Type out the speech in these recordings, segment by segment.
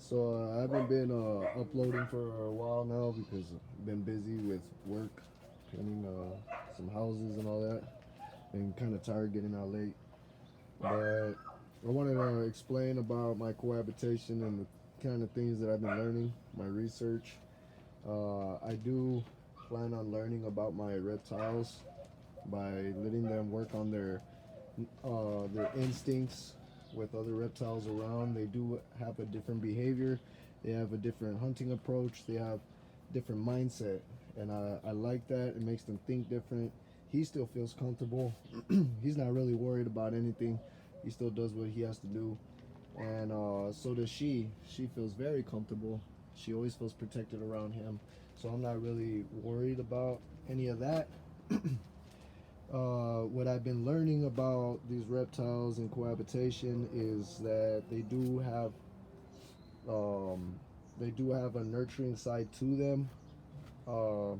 So I haven't been uploading for a while now because I've been busy with work, cleaning some houses and all that. And kind of tired getting out late. But I wanted to explain about my cohabitation and the kind of things that I've been learning, my research. I do plan on learning about my reptiles by letting them work on their instincts with other reptiles around. They do have a different behavior. They have a different hunting approach. They have different mindset, and I like that. It makes them think different. He still feels comfortable. He's not really worried about anything. He still does what he has to do, and so does she. She feels very comfortable. She always feels protected around him. So I'm not really worried about any of that. What I've been learning about these reptiles and cohabitation is that they do have a nurturing side to them. Uh,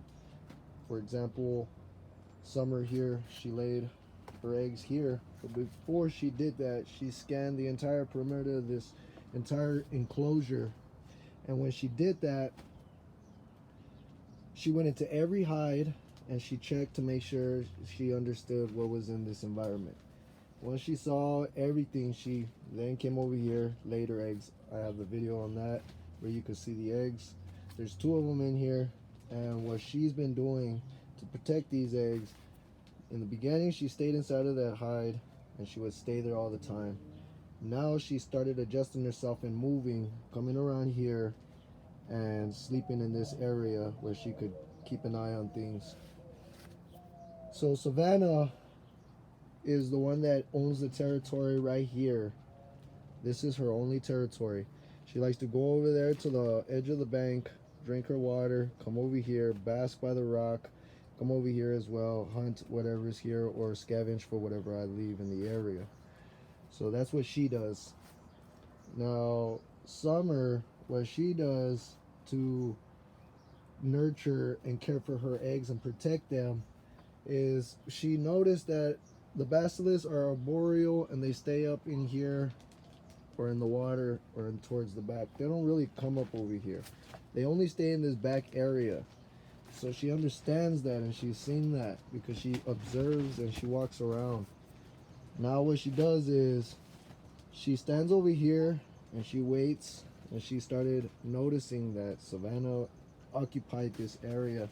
for example, Summer here, she laid her eggs here, but before she did that, she scanned the entire perimeter of this entire enclosure. And when she did that, she went into every hide and she checked to make sure she understood what was in this environment. Once she saw everything, she then came over here, laid her eggs. I have the video on that where you can see the eggs. There's two of them in here, and what she's been doing to protect these eggs, in the beginning she stayed inside of that hide and she would stay there all the time. Now she started adjusting herself and moving, coming around here and sleeping in this area where she could keep an eye on things. So Savannah is the one that owns the territory right here. This is her only territory. She likes to go over there to the edge of the bank, drink her water, come over here, bask by the rock, come over here as well, hunt whatever's here, or scavenge for whatever I leave in the area. So that's what she does. Now, Summer, what she does to nurture and care for her eggs and protect them is she noticed that the basilisks are arboreal and they stay up in here or in the water or in towards the back. They don't really come up over here. They only stay in this back area. So she understands that and she's seen that because she observes and she walks around. Now what she does is she stands over here and she waits, and she started noticing that Savannah occupied this area.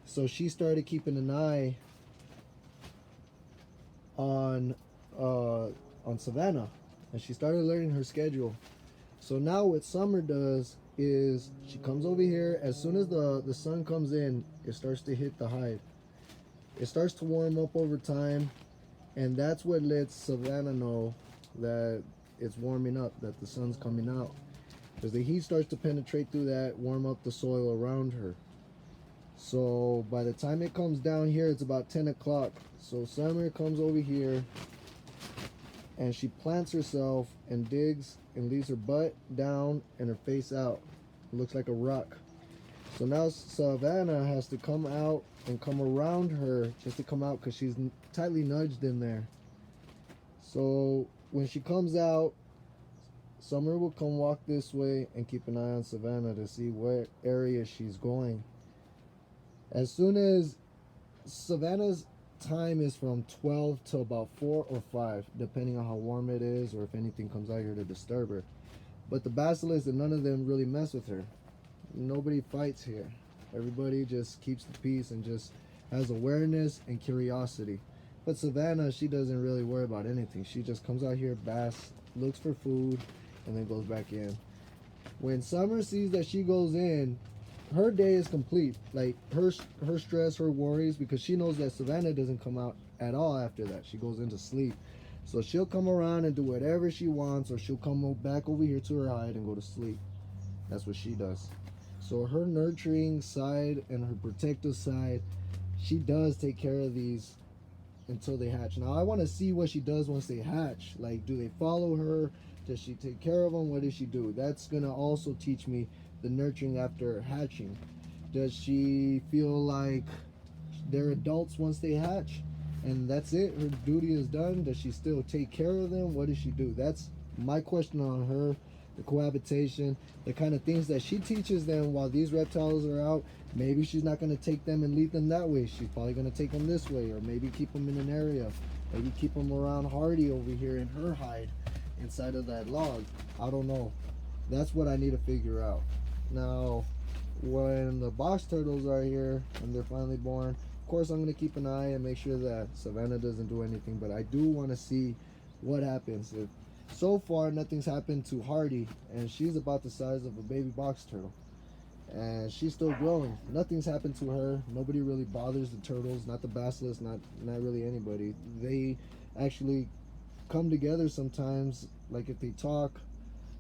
So she started keeping an eye on Savannah, and she started learning her schedule. So now what Summer does is she comes over here. As soon as the sun comes in, it starts to hit the hide. It starts to warm up over time, and that's what lets Savannah know that it's warming up, that the sun's coming out, because the heat starts to penetrate through that, warm up the soil around her. So by the time it comes down here, it's about 10 o'clock. So Summer comes over here and she plants herself and digs and leaves her butt down and her face out. It looks like a rock. So now Savannah has to come out and come around her just to come out because she's tightly nudged in there. So when she comes out, Summer will come walk this way and keep an eye on Savannah to see what area she's going. As soon as Savannah's time is from 12 to about 4 or 5, depending on how warm it is or if anything comes out here to disturb her. But the basilisks, and none of them really mess with her. Nobody fights here. Everybody just keeps the peace and just has awareness and curiosity. But Savannah, she doesn't really worry about anything. She just comes out here, basks, looks for food, and then goes back in. When Summer sees that she goes in, her day is complete. Like her stress, her worries, because she knows that Savannah doesn't come out at all after that. She goes into sleep. So she'll come around and do whatever she wants, or she'll come back over here to her hide and go to sleep. That's what she does. So her nurturing side and her protective side, she does take care of these until they hatch. Now I want to see what she does once they hatch. Like, do they follow her? Does she take care of them? What does she do? That's gonna also teach me the nurturing after hatching. Does she feel like they're adults once they hatch and that's it, her duty is done? Does she still take care of them? What does she do? That's my question on her. the cohabitation, the kind of things that she teaches them while these reptiles are out. Maybe she's not going to take them and lead them that way. She's probably going to take them this way, or maybe keep them in an area. Maybe keep them around Hardy over here in her hide inside of that log. I don't know. That's what I need to figure out. Now, when the box turtles are here and they're finally born, of course I'm going to keep an eye and make sure that Savannah doesn't do anything, but I do want to see what happens. If so far nothing's happened to Hardy, and she's about the size of a baby box turtle, and she's still growing. Nothing's happened to her. Nobody really bothers the turtles, not the basilisks, not really anybody. They actually come together sometimes, like if they talk,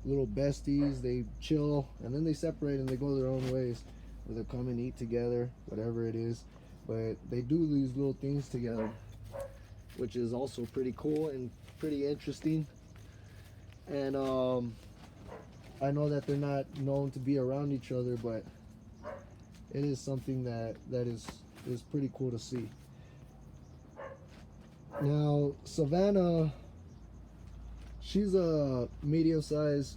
little besties, they chill, and then they separate and they go their own ways, or they come and eat together, whatever it is. But they do these little things together, which is also pretty cool and pretty interesting. And I know that they're not known to be around each other, but it is something that is pretty cool to see. Now, Savannah, she's a medium size,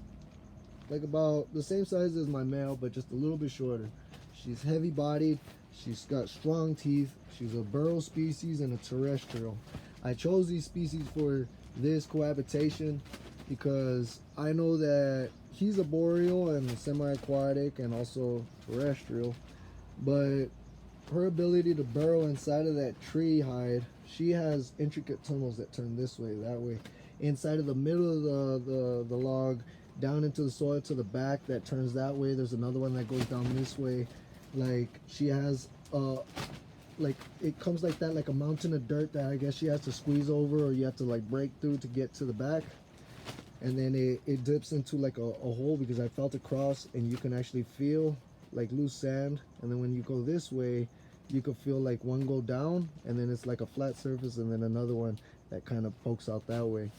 like about the same size as my male, but just a little bit shorter. She's heavy bodied. She's got strong teeth. She's a burrow species and a terrestrial. I chose these species for this cohabitation because I know that he's a boreal and semi-aquatic and also terrestrial, but her ability to burrow inside of that tree hide, she has intricate tunnels that turn this way, that way, inside of the middle of the log, down into the soil to the back that turns that way. There's another one that goes down this way. Like she has like it comes like that, like a mountain of dirt that I guess she has to squeeze over, or you have to like break through to get to the back. And then it dips into like a hole, because I felt across and you can actually feel like loose sand. And then when you go this way, you can feel like one go down, and then it's like a flat surface, and then another one that kind of pokes out that way.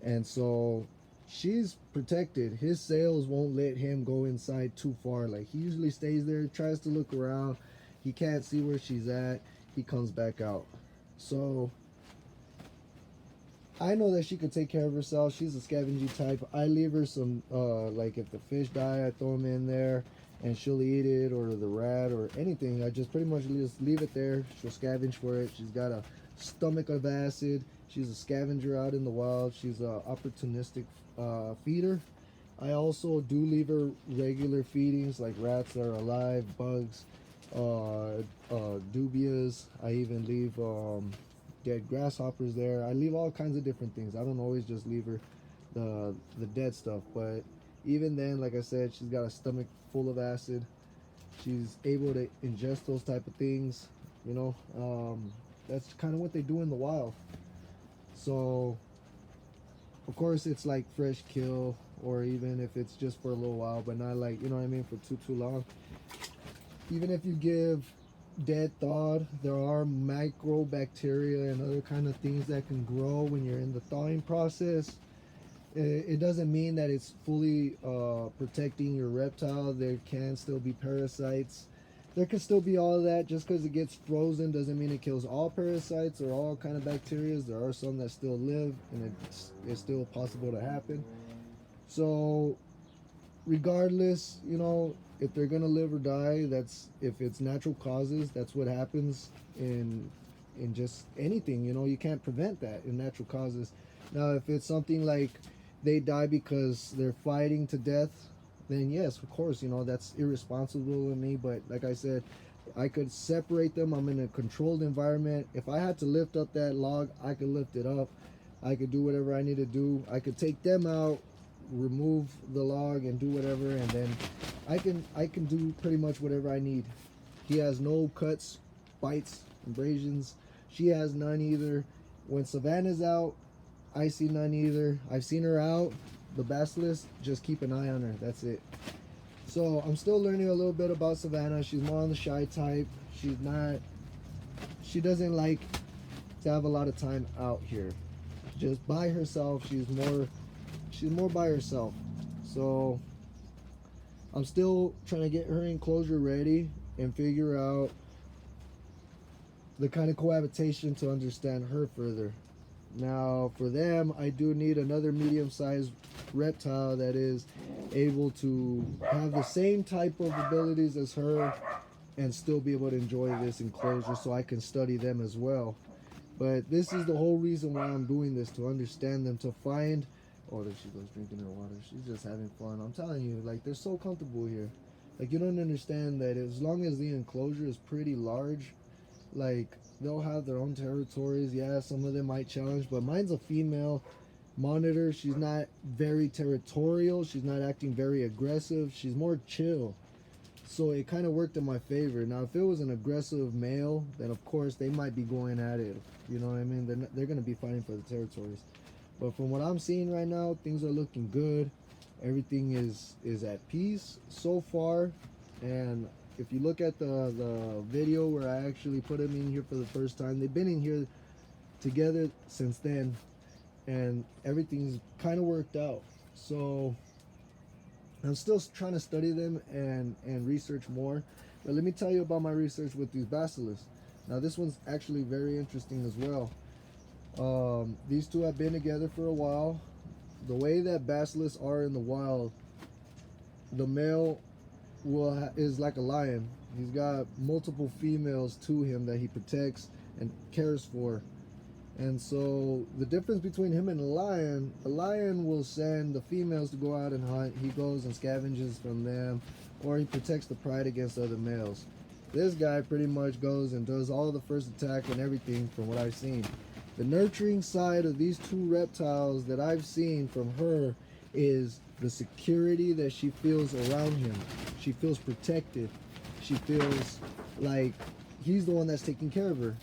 And so she's protected. His sails won't let him go inside too far. Like he usually stays there, tries to look around. He can't see where she's at. He comes back out. So I know that she could take care of herself. She's a scavenging type. I leave her some, like if the fish die, I throw them in there and she'll eat it, or the rat or anything. I just pretty much just leave it there. She'll scavenge for it. She's got a stomach of acid. She's a scavenger out in the wild. She's a opportunistic feeder. I also do leave her regular feedings like rats that are alive, bugs, dubias. I even leave dead grasshoppers there. I leave all kinds of different things. I don't always just leave her the dead stuff, but even then, like I said, she's got a stomach full of acid. She's able to ingest those type of things, you know. That's kind of what they do in the wild. So of course it's like fresh kill, or even if it's just for a little while, but not like, you know what I mean, for too long. Even if you give dead thawed, there are microbacteria and other kind of things that can grow when you're in the thawing process. It doesn't mean that it's fully protecting your reptile. There can still be parasites. There can still be all of that. Just because it gets frozen doesn't mean it kills all parasites or all kind of bacteria. There are some that still live, and it's still possible to happen. So regardless, you know, if they're gonna live or die, that's, if it's natural causes, that's what happens in just anything. You know, you can't prevent that in natural causes. Now if it's something like they die because they're fighting to death, then yes, of course, you know, that's irresponsible of me. But like I said, I could separate them. I'm in a controlled environment. If I had to lift up that log, I could lift it up. I could do whatever I need to do. I could take them out, remove the log, and do whatever, and then I can do pretty much whatever I need. He has no cuts, bites, abrasions. She has none either. When Savannah's out, I see none either. I've seen her out. The basilisk, just keep an eye on her. That's it. So I'm still learning a little bit about Savannah. She's more on the shy type. She doesn't like to have a lot of time out here. Just by herself. She's more by herself. So I'm still trying to get her enclosure ready and figure out the kind of cohabitation to understand her further. Now for them, I do need another medium-sized reptile that is able to have the same type of abilities as her and still be able to enjoy this enclosure so I can study them as well. But this is the whole reason why I'm doing this, to understand them, to find. Oh, there she goes drinking her water. She's just having fun. I'm telling you, like, they're so comfortable here. Like, you don't understand that as long as the enclosure is pretty large, like, they'll have their own territories. Yeah, some of them might challenge, but mine's a female monitor. She's not very territorial. She's not acting very aggressive. She's more chill. So it kind of worked in my favor. Now, if it was an aggressive male, then of course they might be going at it. You know what I mean? They're going to be fighting for the territories. But from what I'm seeing right now, things are looking good. Everything is at peace so far. And if you look at the video where I actually put them in here for the first time, they've been in here together since then. And everything's kind of worked out. So I'm still trying to study them and research more. But let me tell you about my research with these basilisks. Now this one's actually very interesting as well. These two have been together for a while. The way that basilisks are in the wild, the male is like a lion. He's got multiple females to him that he protects and cares for. And so the difference between him and a lion will send the females to go out and hunt. He goes and scavenges from them, or he protects the pride against other males. This guy pretty much goes and does all the first attack and everything from what I've seen. The nurturing side of these two reptiles that I've seen from her is the security that she feels around him. She feels protected. She feels like he's the one that's taking care of her.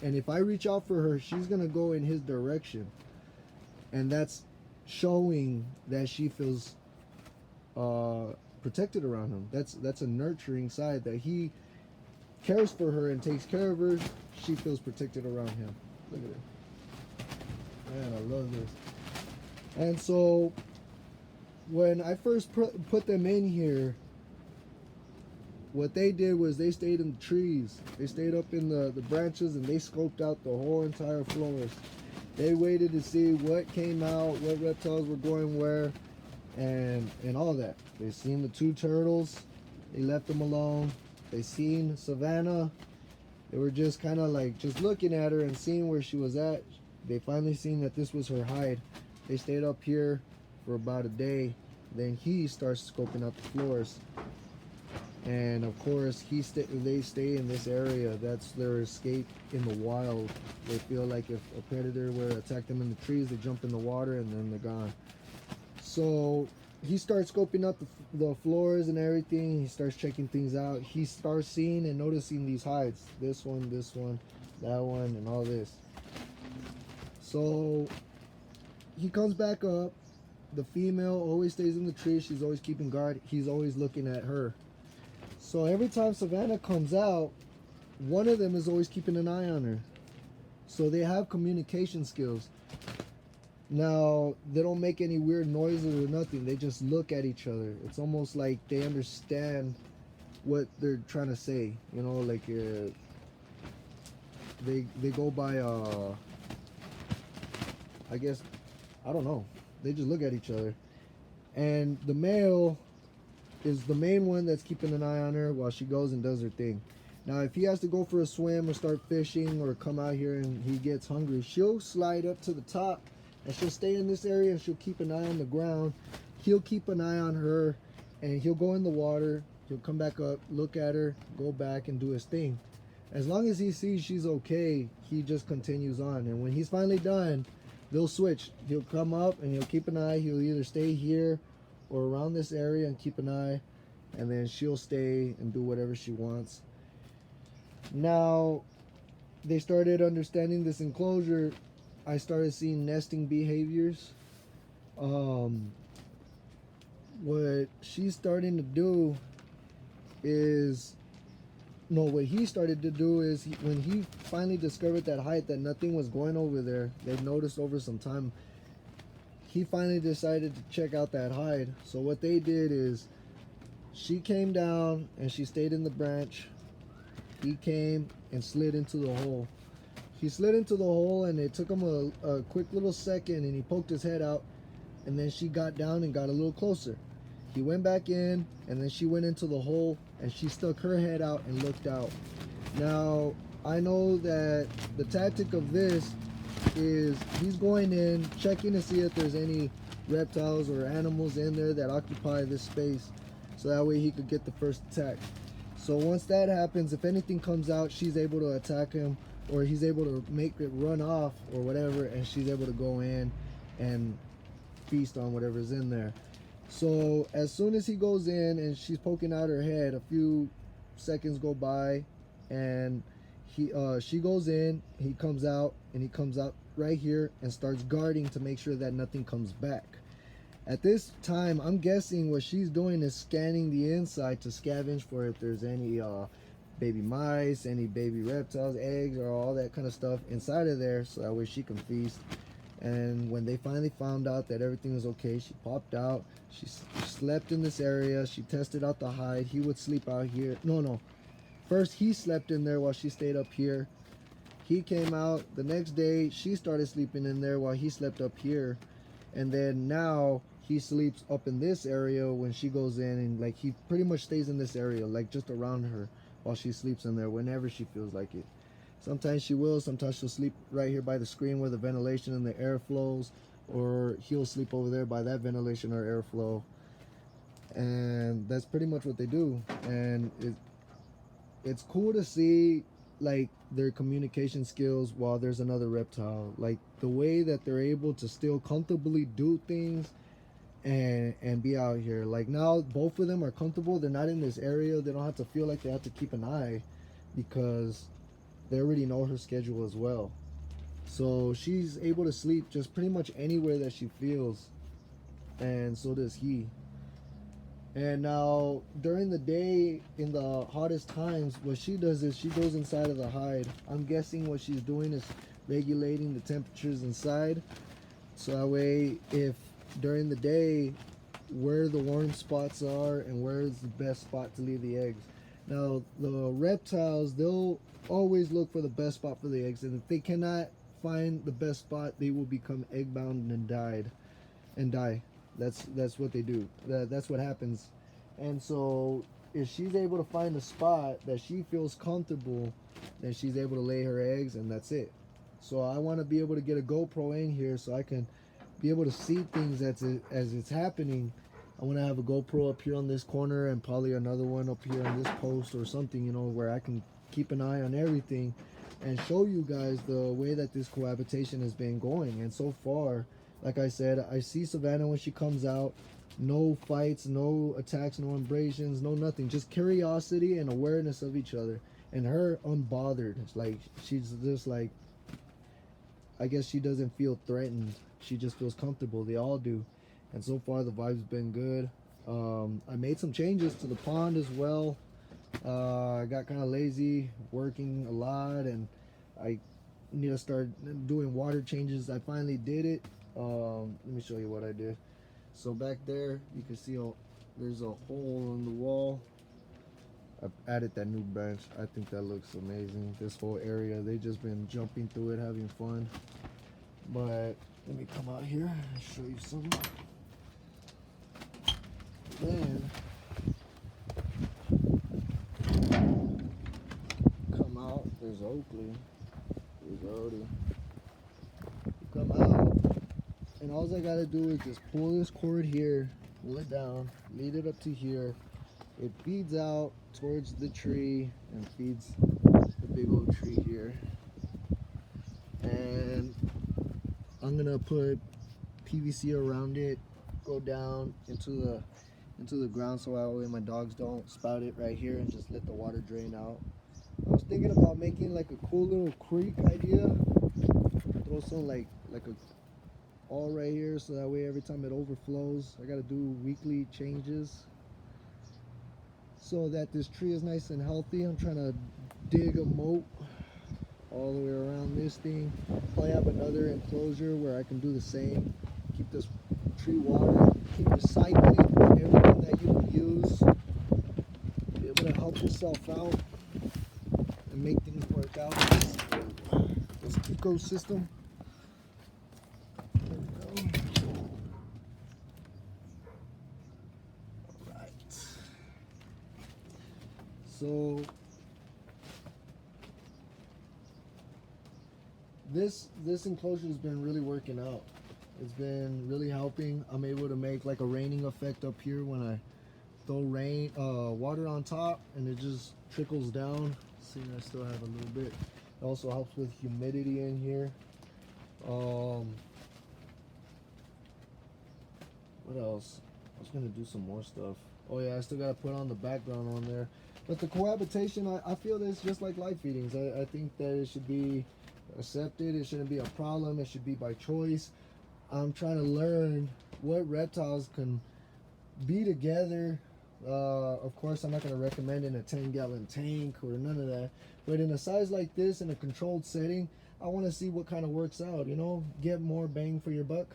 And if I reach out for her, she's going to go in his direction. And that's showing that she feels protected around him. That's a nurturing side, that he cares for her and takes care of her. She feels protected around him. Look at it. Man, I love this. And so when I first put them in here, what they did was they stayed in the trees. They stayed up in the branches, and they scoped out the whole entire forest. They waited to see what came out, what reptiles were going where, and all that. They seen the two turtles. They left them alone. They seen Savannah. They were just kind of like just looking at her and seeing where she was at. They finally seen that this was her hide. They stayed up here for about a day. Then he starts scoping out the floors. And of course, they stay in this area. That's their escape in the wild. They feel like if a predator were to attack them in the trees, they jump in the water and then they're gone. So he starts scoping out the floors and everything. He starts checking things out. He starts seeing and noticing these hides. This one, that one, and all this. So he comes back up. The female always stays in the tree. She's always keeping guard. He's always looking at her. So every time Savannah comes out, one of them is always keeping an eye on her. So they have communication skills. Now, they don't make any weird noises or nothing. They just look at each other. It's almost like they understand what they're trying to say. You know, like they go by, I guess, I don't know. They just look at each other. And the male is the main one that's keeping an eye on her while she goes and does her thing. Now, if he has to go for a swim or start fishing or come out here and he gets hungry, she'll slide up to the top and she'll stay in this area and she'll keep an eye on the ground. He'll keep an eye on her and he'll go in the water. He'll come back up, look at her, go back and do his thing. As long as he sees she's okay, he just continues on. And when he's finally done, they'll switch. He'll come up and he'll keep an eye. He'll either stay here or around this area and keep an eye, and then she'll stay and do whatever she wants. Now, they started understanding this enclosure. I started seeing nesting behaviors. What she's starting to do is, no, what he started to do is when he finally discovered that height, that nothing was going over there, they've noticed over some time, he finally decided to check out that hide. So what they did is she came down and she stayed in the branch. He came and slid into the hole. He slid into the hole and it took him a quick little second and he poked his head out and then she got down and got a little closer. He went back in, and then she went into the hole, and she stuck her head out and looked out. Now, I know that the tactic of this is he's going in, checking to see if there's any reptiles or animals in there that occupy this space, so that way he could get the first attack. So once that happens, if anything comes out, she's able to attack him, or he's able to make it run off or whatever, and she's able to go in and feast on whatever's in there. So as soon as he goes in and she's poking out her head, a few seconds go by, and she goes in, he comes out, and he comes out right here and starts guarding to make sure that nothing comes back. At this time, I'm guessing what she's doing is scanning the inside to scavenge for if there's any baby mice, any baby reptiles, eggs, or all that kind of stuff inside of there, so that way she can feast. And when they finally found out that everything was okay, she popped out. She slept in this area. She tested out the hide. He would sleep out here. No. First, he slept in there while she stayed up here. He came out the next day. She started sleeping in there while he slept up here. And then now he sleeps up in this area when she goes in, and like he pretty much stays in this area, like just around her while she sleeps in there whenever she feels like it. Sometimes she will, sometimes she'll sleep right here by the screen where the ventilation and the air flows, or he'll sleep over there by that ventilation or airflow. And that's pretty much what they do. And it's cool to see like their communication skills while there's another reptile, like the way that they're able to still comfortably do things and be out here. Like now both of them are comfortable, they're not in this area, they don't have to feel like they have to keep an eye because they already know her schedule as well. So she's able to sleep just pretty much anywhere that she feels, and so does he. And now during the day, in the hottest times, what she does is she goes inside of the hide. I'm guessing what she's doing is regulating the temperatures inside, so that way if during the day where the warm spots are and where's the best spot to leave the eggs. Now the reptiles, they'll always look for the best spot for the eggs, and if they cannot find the best spot, they will become egg bound and die. That's what they do. That's what happens. And so if she's able to find a spot that she feels comfortable, then she's able to lay her eggs, and that's it. So I want to be able to get a GoPro in here so I can be able to see things as it's happening. I want to have a GoPro up here on this corner, and probably another one up here on this post or something, you know, where I can keep an eye on everything and show you guys the way that this cohabitation has been going. And so far, like I said, I see Savannah when she comes out, no fights, no attacks, no abrasions, no nothing, just curiosity and awareness of each other, and her unbothered. It's like she's just like, I guess she doesn't feel threatened, she just feels comfortable. They all do. And so far the vibe's been good. I made some changes to the pond as well. I got kind of lazy working a lot, and I need to start doing water changes. I finally did it. Let me show you what I did. So back there you can see there's a hole in the wall. I've added that new bench. I think that looks amazing. This whole area, they just been jumping through it, having fun. But let me come out here and show you something. Then come out, there's Oakley. There's Odie. Come out, and all I gotta do is just pull this cord here, pull it down, lead it up to here. It feeds out towards the tree and feeds the big old tree here. And I'm gonna put PVC around it, go down into the ground, so that way my dogs don't spout it right here and just let the water drain out. I was thinking about making like a cool little creek idea. Throw some like a all right here, so that way every time it overflows, I gotta do weekly changes so that this tree is nice and healthy. I'm trying to dig a moat all the way around this thing. Probably have another enclosure where I can do the same. Keep this tree water, keep recycling everything that you can use. Be able to help yourself out and make things work out. This ecosystem. There we go. So this enclosure has been really working out. It's been really helping. I'm able to make like a raining effect up here when I throw water on top, and it just trickles down. See, I still have a little bit. It also helps with humidity in here. What else? I was gonna do some more stuff. Oh yeah, I still gotta put on the background on there. But the cohabitation, I feel that it's just like live feedings. I think that it should be accepted. It shouldn't be a problem. It should be by choice. I'm trying to learn what reptiles can be together. Of course, I'm not going to recommend in a 10-gallon tank or none of that. But in a size like this, in a controlled setting, I want to see what kind of works out. You know, get more bang for your buck.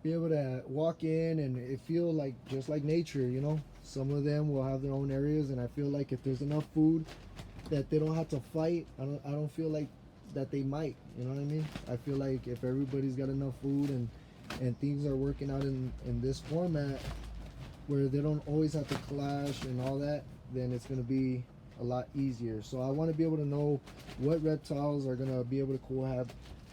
Be able to walk in and it feel like just like nature. You know, some of them will have their own areas, and I feel like if there's enough food that they don't have to fight, I don't feel like that they might. You know what I mean? I feel like if everybody's got enough food and things are working out in this format where they don't always have to clash and all that, then it's going to be a lot easier. So I want to be able to know what reptiles are going to be able to cohab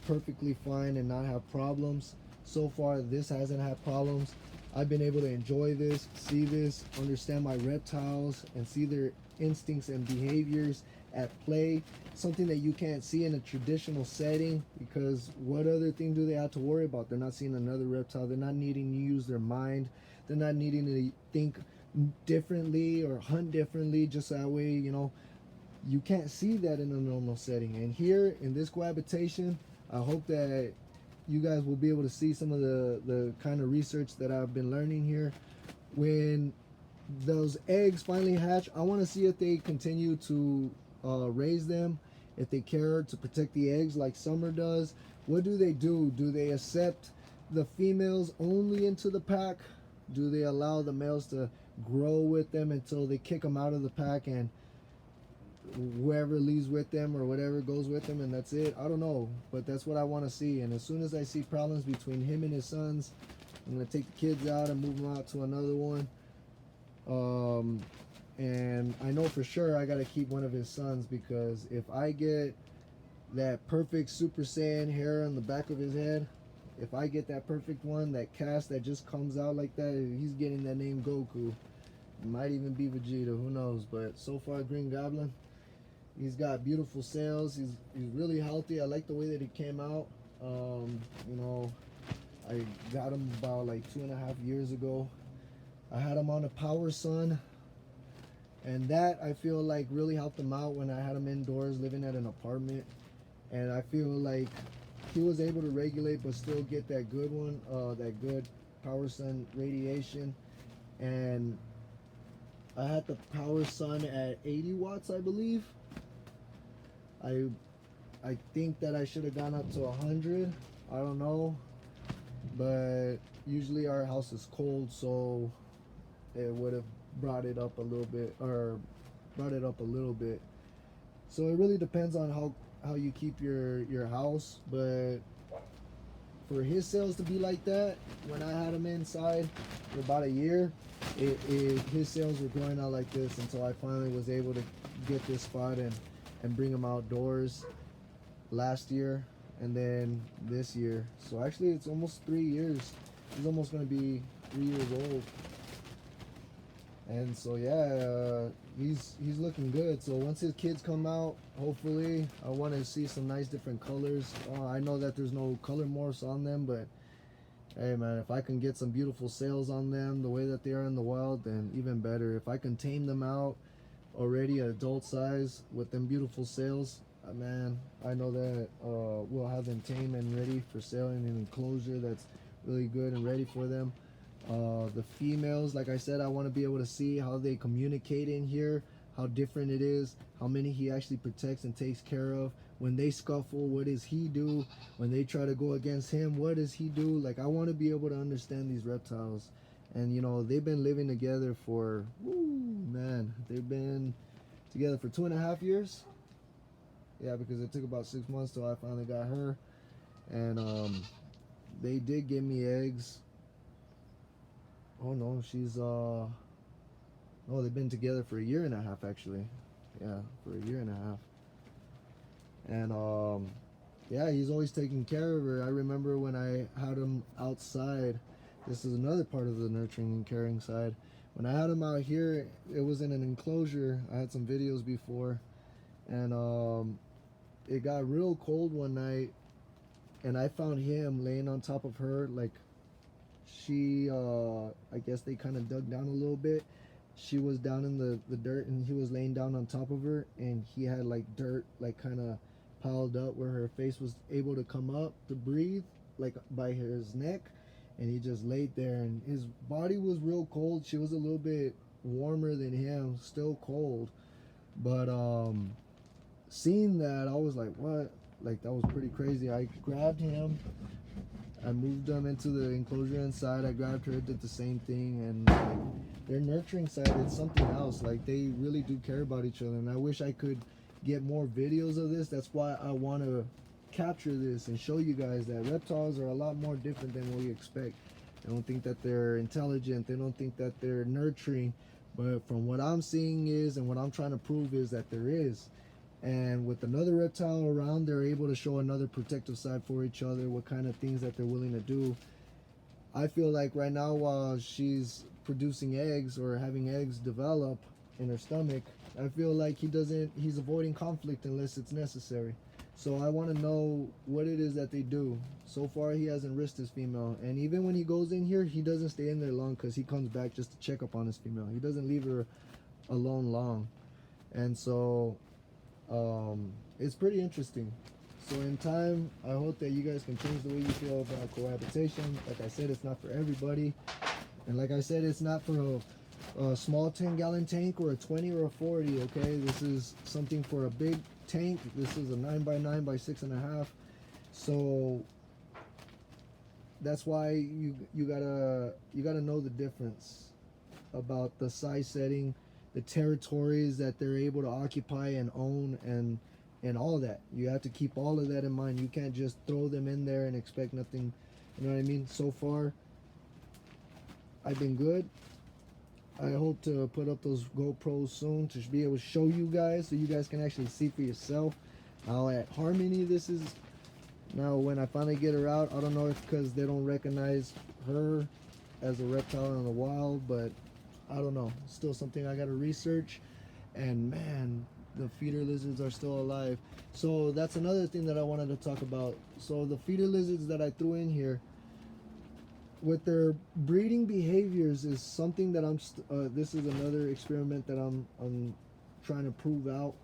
perfectly fine and not have problems. So far, this hasn't had problems. I've been able to enjoy this, see this, understand my reptiles, and see their instincts and behaviors at play. Something that you can't see in a traditional setting, because what other thing do they have to worry about? They're not seeing another reptile. They're not needing to use their mind. They're not needing to think differently or hunt differently, just that way, you know, you can't see that in a normal setting. And here in this cohabitation, I hope that you guys will be able to see some of the kind of research that I've been learning here. When those eggs finally hatch, I want to see if they continue to raise them, if they care to protect the eggs like Summer does. What do? Do they accept the females only into the pack? Do they allow the males to grow with them until they kick them out of the pack, and whoever leaves with them or whatever goes with them, and that's it? I don't know, but that's what I want to see. And as soon as I see problems between him and his sons, I'm going to take the kids out and move them out to another one. And I know for sure I got to keep one of his sons, because if I get that perfect Super Saiyan hair on the back of his head, if I get that perfect one, that cast that just comes out like that, he's getting that name Goku. It might even be Vegeta, who knows? But so far, Green Goblin, he's got beautiful sails. He's really healthy. I like the way that he came out. You know, I got him about like 2.5 years ago. I had him on a Power Sun, and that I feel like really helped him out when I had him indoors living at an apartment. And I feel like he was able to regulate but still get that good one, that good Power Sun radiation. And I had the Power Sun at 80 watts, I believe. I think that I should have gone up to 100. I don't know, but usually our house is cold, so it would have brought it up a little bit, So it really depends on how you keep your house. But for his sales to be like that, when I had him inside for about a year, his sales were growing out like this until I finally was able to get this spot and bring him outdoors last year and then this year. So actually it's almost 3 years. He's almost going to be 3 years old. And so yeah, he's looking good. So once his kids come out, hopefully I want to see some nice different colors. I know that there's no color morphs on them, but hey man, if I can get some beautiful sails on them the way that they are in the wild, then even better. If I can tame them out already at adult size with them beautiful sails, man, I know that we'll have them tame and ready for sale in an enclosure that's really good and ready for them. The females, like I said, I want to be able to see how they communicate in here, how different it is, how many he actually protects and takes care of. When they scuffle, what does he do? When they try to go against him, what does he do? Like, I want to be able to understand these reptiles. And you know, they've been living together for, man, they've been together for 2.5 years. Yeah, because it took about 6 months till I finally got her. And they did give me eggs. Oh no, she's no, they've been together for 1.5 years actually. Yeah, for a year and a half. And yeah, he's always taking care of her. I remember when I had him outside. This is another part of the nurturing and caring side. When I had him out here, it was in an enclosure. I had some videos before, and it got real cold one night, and I found him laying on top of her. Like, she, I guess they kind of dug down a little bit. She was down in the dirt, and he was laying down on top of her, and he had like dirt, like kind of piled up where her face was able to come up to breathe, like by his neck. And he just laid there, and his body was real cold. She was a little bit warmer than him, still cold. But seeing that, I was like, what? Like, that was pretty crazy. I grabbed him, I moved them into the enclosure inside. I grabbed her, did the same thing, and like, their nurturing side is something else. Like, they really do care about each other, and I wish I could get more videos of this. That's why I want to capture this and show you guys that reptiles are a lot more different than what you expect. They don't think that they're intelligent. They don't think that they're nurturing, but from what I'm seeing is, and what I'm trying to prove is that there is. And with another reptile around, they're able to show another protective side for each other, what kind of things that they're willing to do. I feel like right now, while she's producing eggs or having eggs develop in her stomach, I feel like he's avoiding conflict unless it's necessary. So I want to know what it is that they do. So far, he hasn't risked his female. And even when he goes in here, he doesn't stay in there long, because he comes back just to check up on his female. He doesn't leave her alone long. And so it's pretty interesting. So in time, I hope that you guys can change the way you feel about cohabitation. Like I said, it's not for everybody. And like I said, it's not for a small 10-gallon tank or a 20 or a 40, okay? This is something for a big tank. This is a 9x9 by 6.5. So that's why you gotta know the difference about the size setting, the territories that they're able to occupy and own, and all that. You have to keep all of that in mind. You can't just throw them in there and expect nothing. You know what I mean? So far, I've been good. I hope to put up those GoPros soon to be able to show you guys, so you guys can actually see for yourself how at Harmony this is. Now, when I finally get her out, I don't know if because they don't recognize her as a reptile in the wild, but I don't know. Still something I got to research. And man, the feeder lizards are still alive. So that's another thing that I wanted to talk about. So the feeder lizards that I threw in here, with their breeding behaviors, is something that this is another experiment that I'm trying to prove out.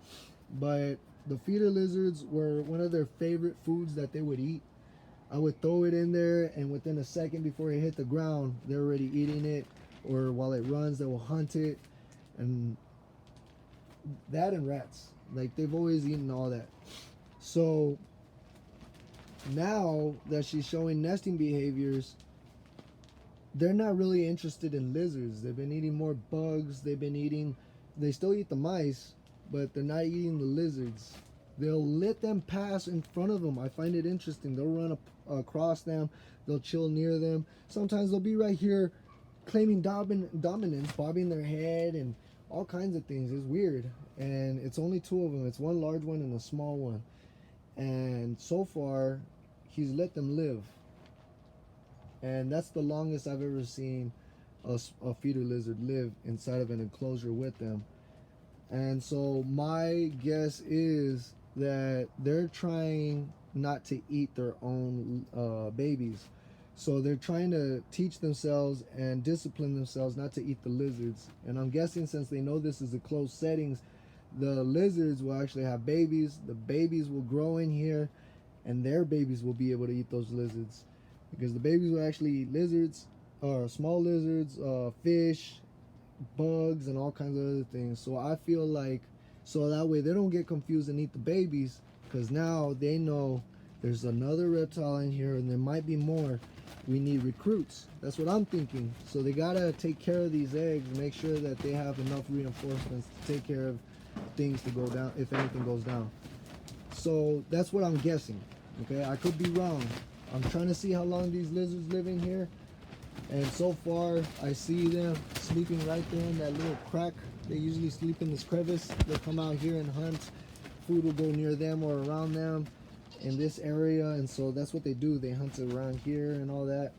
But the feeder lizards were one of their favorite foods that they would eat. I would throw it in there, and within a second before it hit the ground, they're already eating it. Or while it runs, they will hunt it. And that, and rats. Like, they've always eaten all that. So now that she's showing nesting behaviors, they're not really interested in lizards. They've been eating more bugs. They still eat the mice, but they're not eating the lizards. They'll let them pass in front of them. I find it interesting. They'll run across them. They'll chill near them. Sometimes they'll be right here claiming dominance, bobbing their head and all kinds of things. It's weird. And it's only two of them. It's one large one and a small one. And so far, he's let them live. And that's the longest I've ever seen a feeder lizard live inside of an enclosure with them. And so my guess is that they're trying not to eat their own babies. So they're trying to teach themselves and discipline themselves not to eat the lizards. And I'm guessing, since they know this is a closed settings, the lizards will actually have babies. The babies will grow in here, and their babies will be able to eat those lizards. Because the babies will actually eat lizards, or small lizards, fish, bugs, and all kinds of other things. So I feel like, so that way they don't get confused and eat the babies, because now they know there's another reptile in here and there might be more. We need recruits. That's what I'm thinking. So they gotta take care of these eggs, make sure that they have enough reinforcements to take care of things to go down if anything goes down. So that's what I'm guessing. Okay, I could be wrong. I'm trying to see how long these lizards live in here. And so far, I see them sleeping right there in that little crack. They usually sleep in this crevice. They come out here and hunt. Food will go near them or around them in this area, and so that's what they do. They hunt around here and all that.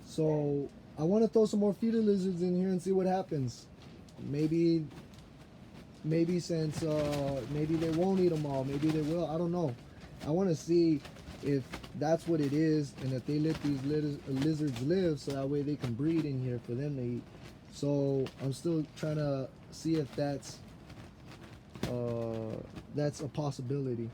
So I want to throw some more feeder lizards in here and see what happens. Maybe since maybe they won't eat them all, maybe they will. I don't know. I want to see if that's what it is, and if they let these lizards live, so that way they can breed in here for them to eat. So I'm still trying to see if that's a possibility,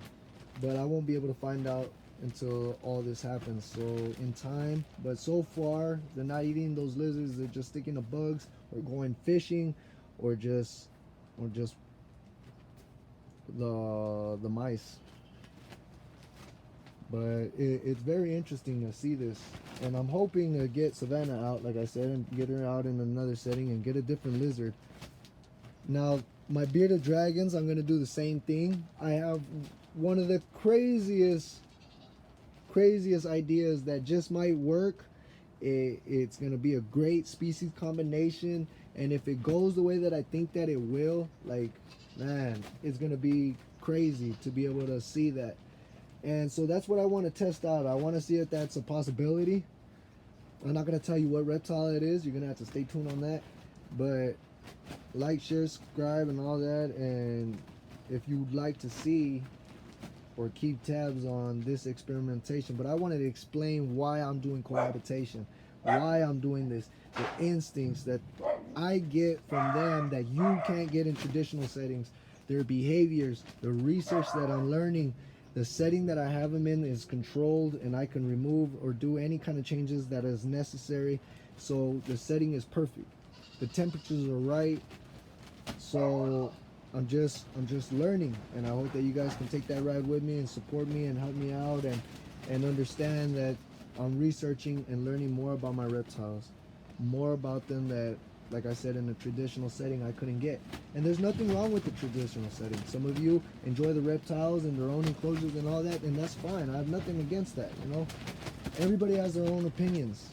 but I won't be able to find out until all this happens. So in time, but so far they're not eating those lizards. They're just sticking to bugs or going fishing, or just the mice. But it's very interesting to see this, and I'm hoping to get Savannah out, like I said, and get her out in another setting and get a different lizard. Now my bearded dragons, I'm gonna do the same thing. I have one of the craziest ideas that just might work. It's gonna be a great species combination, and if it goes the way that I think that it will, like, man, it's gonna be crazy to be able to see that. And so that's what I want to test out. I want to see if that's a possibility. I'm not gonna tell you what reptile it is. You're gonna have to stay tuned on that. But like, share, subscribe, and all that. And if you'd like to see or keep tabs on this experimentation, but I wanted to explain why I'm doing cohabitation, why I'm doing this, the instincts that I get from them that you can't get in traditional settings, their behaviors, the research that I'm learning. The setting that I have them in is controlled, and I can remove or do any kind of changes that is necessary. So the setting is perfect. The temperatures are right. So I'm just learning, and I hope that you guys can take that ride with me and support me and help me out, and understand that I'm researching and learning more about my reptiles, more about them that, like I said, in a traditional setting I couldn't get. And there's nothing wrong with the traditional setting. Some of you enjoy the reptiles and their own enclosures and all that, and that's fine. I have nothing against that, you know. Everybody has their own opinions.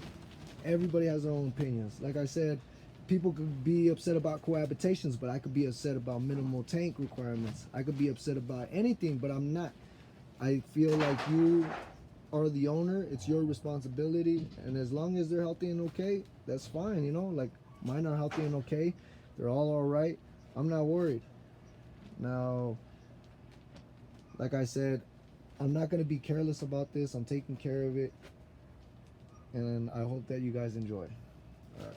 Everybody has their own opinions. Like I said, people could be upset about cohabitations, but I could be upset about minimal tank requirements. I could be upset about anything, but I'm not. I feel like you are the owner. It's your responsibility, and as long as they're healthy and okay, that's fine, you know. Like, mine are healthy and okay. They're all right. I'm not worried. Now, like I said, I'm not going to be careless about this. I'm taking care of it, and I hope that you guys enjoy. All right.